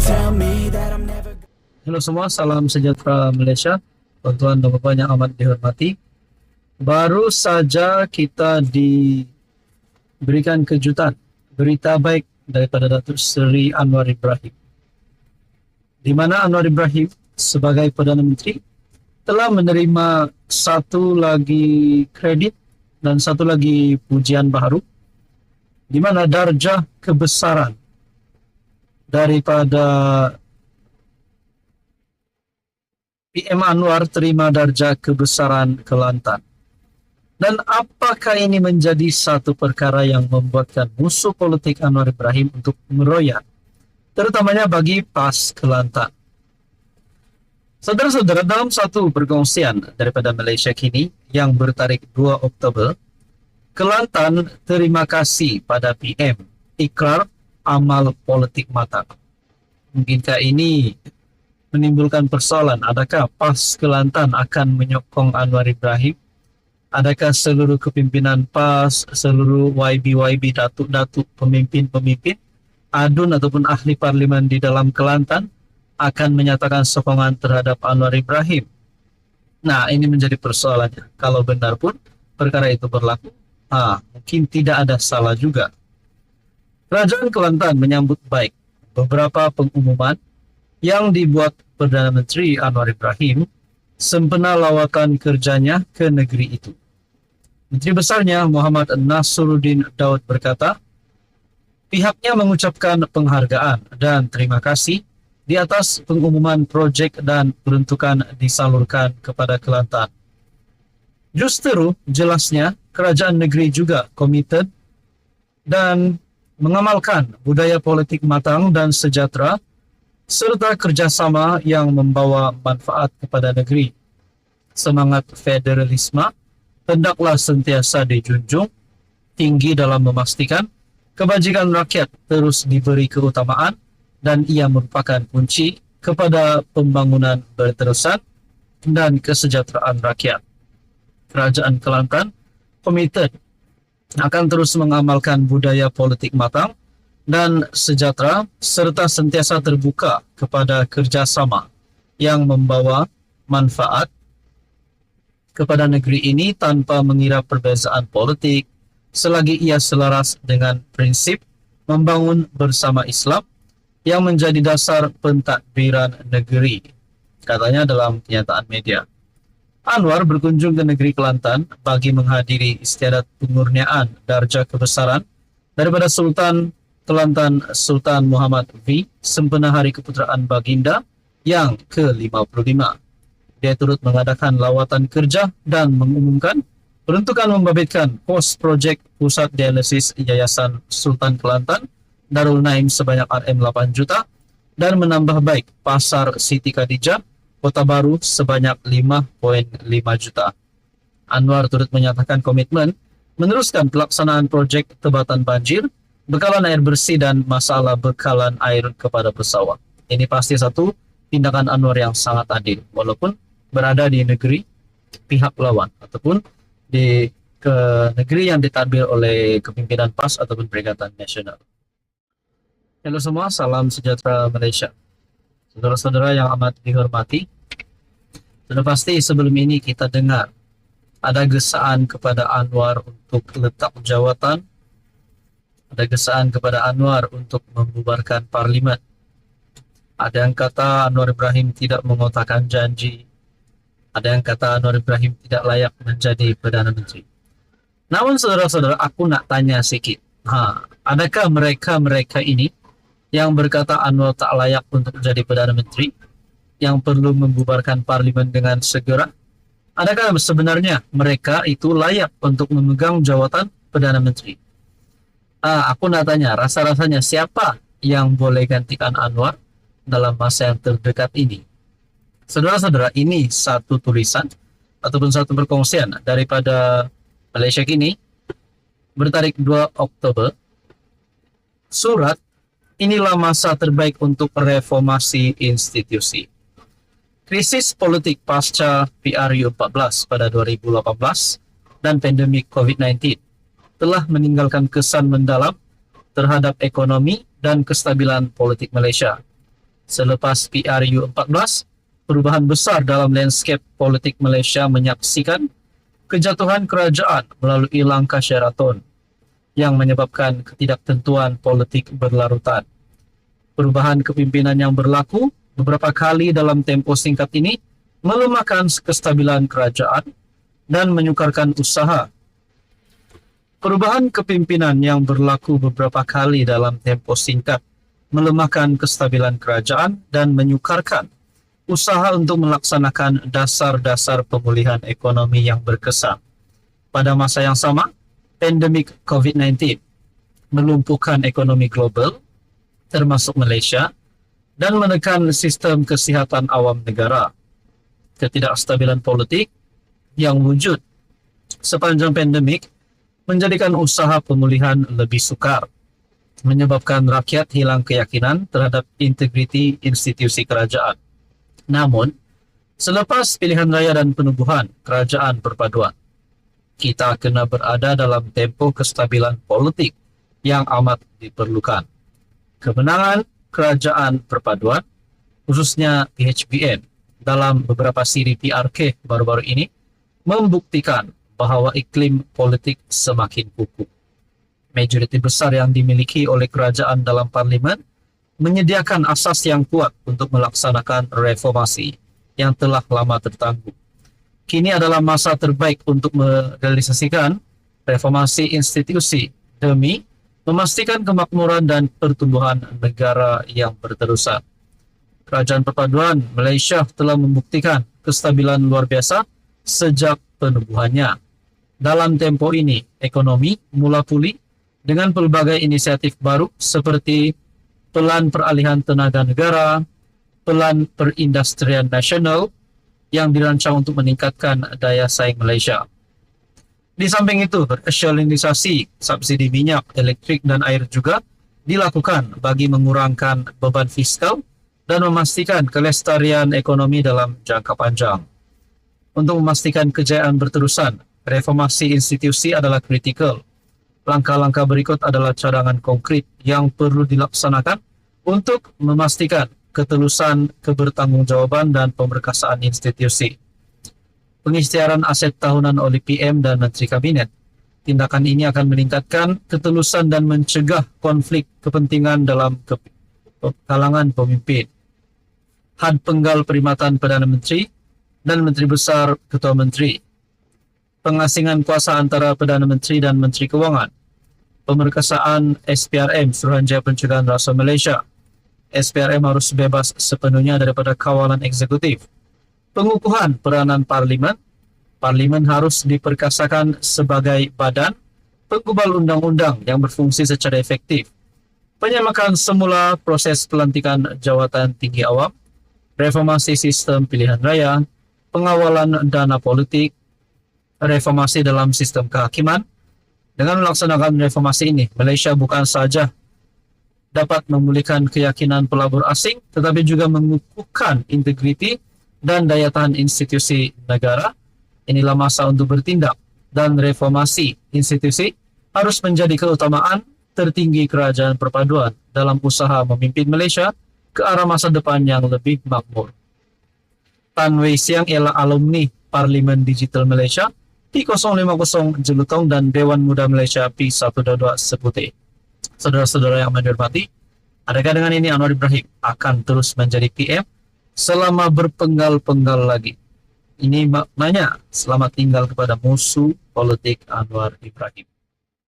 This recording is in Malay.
tell me that I'm never. Halo semua, salam sejahtera Malaysia. Tuan-tuan dan puan yang amat dihormati. Baru saja kita diberikan kejutan, berita baik daripada Datuk Seri Anwar Ibrahim, di mana Anwar Ibrahim sebagai Perdana Menteri telah menerima satu lagi kredit dan satu lagi pujian baharu, di mana darjah kebesaran daripada PM Anwar terima darjah kebesaran Kelantan. Dan apakah ini menjadi satu perkara yang membuatkan musuh politik Anwar Ibrahim untuk meroyak, terutamanya bagi PAS Kelantan? Saudara-saudara, dalam satu perkongsian daripada Malaysia Kini yang bertarikh 2 Oktober, Kelantan terima kasih pada PM, ikrar amal politik matang. Mungkinkah ini menimbulkan persoalan? Adakah PAS Kelantan akan menyokong Anwar Ibrahim? Adakah seluruh kepimpinan PAS, seluruh YB-YB, datuk-datuk, pemimpin-pemimpin, adun ataupun ahli parlimen di dalam Kelantan akan menyatakan sokongan terhadap Anwar Ibrahim? Nah, ini menjadi persoalannya. Kalau benar pun perkara itu berlaku, mungkin tidak ada salah juga. Kerajaan Kelantan menyambut baik beberapa pengumuman yang dibuat Perdana Menteri Anwar Ibrahim sempena lawatan kerjanya ke negeri itu. Menteri Besarnya Muhammad Nasruddin Daud berkata, pihaknya mengucapkan penghargaan dan terima kasih di atas pengumuman projek dan peruntukan disalurkan kepada Kelantan. Justru jelasnya kerajaan negeri juga komited dan mengamalkan budaya politik matang dan sejahtera serta kerjasama yang membawa manfaat kepada negeri. Semangat federalisme hendaklah sentiasa dijunjung tinggi dalam memastikan kebajikan rakyat terus diberi keutamaan dan ia merupakan kunci kepada pembangunan berterusan dan kesejahteraan rakyat. Kerajaan Kelantan komited akan terus mengamalkan budaya politik matang dan sejahtera serta sentiasa terbuka kepada kerjasama yang membawa manfaat kepada negeri ini tanpa mengira perbezaan politik selagi ia selaras dengan prinsip membangun bersama Islam yang menjadi dasar pentadbiran negeri, katanya dalam kenyataan media. Anwar berkunjung ke negeri Kelantan bagi menghadiri istiadat pengurniaan darjah kebesaran daripada Sultan Kelantan Sultan Muhammad V sempena Hari Keputeraan Baginda yang ke-55. Dia turut mengadakan lawatan kerja dan mengumumkan peruntukan membabitkan pos projek pusat dialisis Yayasan Sultan Kelantan Darul Naim sebanyak RM8 juta dan menambah baik Pasar Siti Khadijah Kota Baru sebanyak 5.5 juta. Anwar turut menyatakan komitmen meneruskan pelaksanaan projek tebatan banjir, bekalan air bersih dan masalah bekalan air kepada pesawat. Ini pasti satu tindakan Anwar yang sangat adil, walaupun berada di negeri pihak lawan ataupun di negeri yang ditadbir oleh kepimpinan PAS ataupun Perikatan Nasional. Halo semua, salam sejahtera Malaysia. Saudara-saudara yang amat dihormati, sudah pasti sebelum ini kita dengar ada gesaan kepada Anwar untuk letak jawatan, ada gesaan kepada Anwar untuk membubarkan parlimen. Ada yang kata Anwar Ibrahim tidak mengotakkan janji, ada yang kata Anwar Ibrahim tidak layak menjadi Perdana Menteri. Namun saudara-saudara, aku nak tanya sikit. Adakah mereka ini yang berkata Anwar tak layak untuk menjadi Perdana Menteri, yang perlu membubarkan parlimen dengan segera? Adakah sebenarnya mereka itu layak untuk memegang jawatan Perdana Menteri? Aku nak tanya, rasa-rasanya siapa yang boleh gantikan Anwar dalam masa yang terdekat ini? Saudara-saudara, ini satu tulisan ataupun satu perkongsian daripada Malaysia Kini bertarikh 2 Oktober. Surat, inilah masa terbaik untuk reformasi institusi. Krisis politik pasca PRU 14 pada 2018 dan pandemik COVID-19 telah meninggalkan kesan mendalam terhadap ekonomi dan kestabilan politik Malaysia. Selepas PRU14, perubahan besar dalam landscape politik Malaysia menyaksikan kejatuhan kerajaan melalui langkah Sheraton yang menyebabkan ketidaktentuan politik berlarutan. Perubahan kepimpinan yang berlaku beberapa kali dalam tempoh singkat ini melemahkan kestabilan kerajaan dan menyukarkan usaha. Perubahan kepimpinan yang berlaku beberapa kali dalam tempoh singkat melemahkan kestabilan kerajaan dan menyukarkan usaha untuk melaksanakan dasar-dasar pemulihan ekonomi yang berkesan. Pada masa yang sama, pandemik COVID-19 melumpuhkan ekonomi global, termasuk Malaysia, dan menekan sistem kesihatan awam negara. Ketidakstabilan politik yang wujud sepanjang pandemik menjadikan usaha pemulihan lebih sukar, menyebabkan rakyat hilang keyakinan terhadap integriti institusi kerajaan. Namun, selepas pilihan raya dan penubuhan kerajaan perpaduan, kita kena berada dalam tempoh kestabilan politik yang amat diperlukan. Kemenangan kerajaan perpaduan, khususnya PHBN, dalam beberapa siri PRK baru-baru ini, membuktikan bahawa iklim politik semakin kukuh. Majoriti besar yang dimiliki oleh kerajaan dalam parlimen menyediakan asas yang kuat untuk melaksanakan reformasi yang telah lama tertangguh. Kini adalah masa terbaik untuk merealisasikan reformasi institusi demi memastikan kemakmuran dan pertumbuhan negara yang berterusan. Kerajaan Perpaduan Malaysia telah membuktikan kestabilan luar biasa sejak penubuhannya. Dalam tempoh ini, ekonomi mula pulih dengan pelbagai inisiatif baru seperti Pelan Peralihan Tenaga Negara, Pelan Perindustrian Nasional yang dirancang untuk meningkatkan daya saing Malaysia. Di samping itu, rasionalisasi subsidi minyak, elektrik dan air juga dilakukan bagi mengurangkan beban fiskal dan memastikan kelestarian ekonomi dalam jangka panjang. Untuk memastikan kejayaan berterusan, reformasi institusi adalah kritikal. Langkah-langkah berikut adalah cadangan konkret yang perlu dilaksanakan untuk memastikan ketelusan, kebertanggungjawaban dan pemberkasaan institusi. Pengisytiharan aset tahunan oleh PM dan Menteri Kabinet. Tindakan ini akan meningkatkan ketelusan dan mencegah konflik kepentingan dalam kalangan pemimpin. Had penggal perkhidmatan Perdana Menteri dan Menteri Besar Ketua Menteri. Pengasingan kuasa antara Perdana Menteri dan Menteri Kewangan. Pemerkasaan SPRM, Suruhanjaya Pencegahan Rasuah Malaysia. SPRM harus bebas sepenuhnya daripada kawalan eksekutif. Pengukuhan peranan Parlimen. Parlimen harus diperkasakan sebagai badan penggubal undang-undang yang berfungsi secara efektif. Penyamakan semula proses pelantikan jawatan tinggi awam. Reformasi sistem pilihan raya. Pengawalan dana politik. Reformasi dalam sistem kehakiman. Dengan melaksanakan reformasi ini, Malaysia bukan saja dapat memulihkan keyakinan pelabur asing, tetapi juga mengukuhkan integriti dan daya tahan institusi negara. Inilah masa untuk bertindak, dan reformasi institusi harus menjadi keutamaan tertinggi kerajaan perpaduan dalam usaha memimpin Malaysia ke arah masa depan yang lebih makmur. Tan Wei Siang ialah alumni Parlimen Digital Malaysia P050 Jelutong dan Dewan Muda Malaysia P122 Seputih. Saudara-saudara yang menghormati, adakah dengan ini Anwar Ibrahim akan terus menjadi PM selama berpenggal-penggal lagi? Ini maknanya selamat tinggal kepada musuh politik Anwar Ibrahim.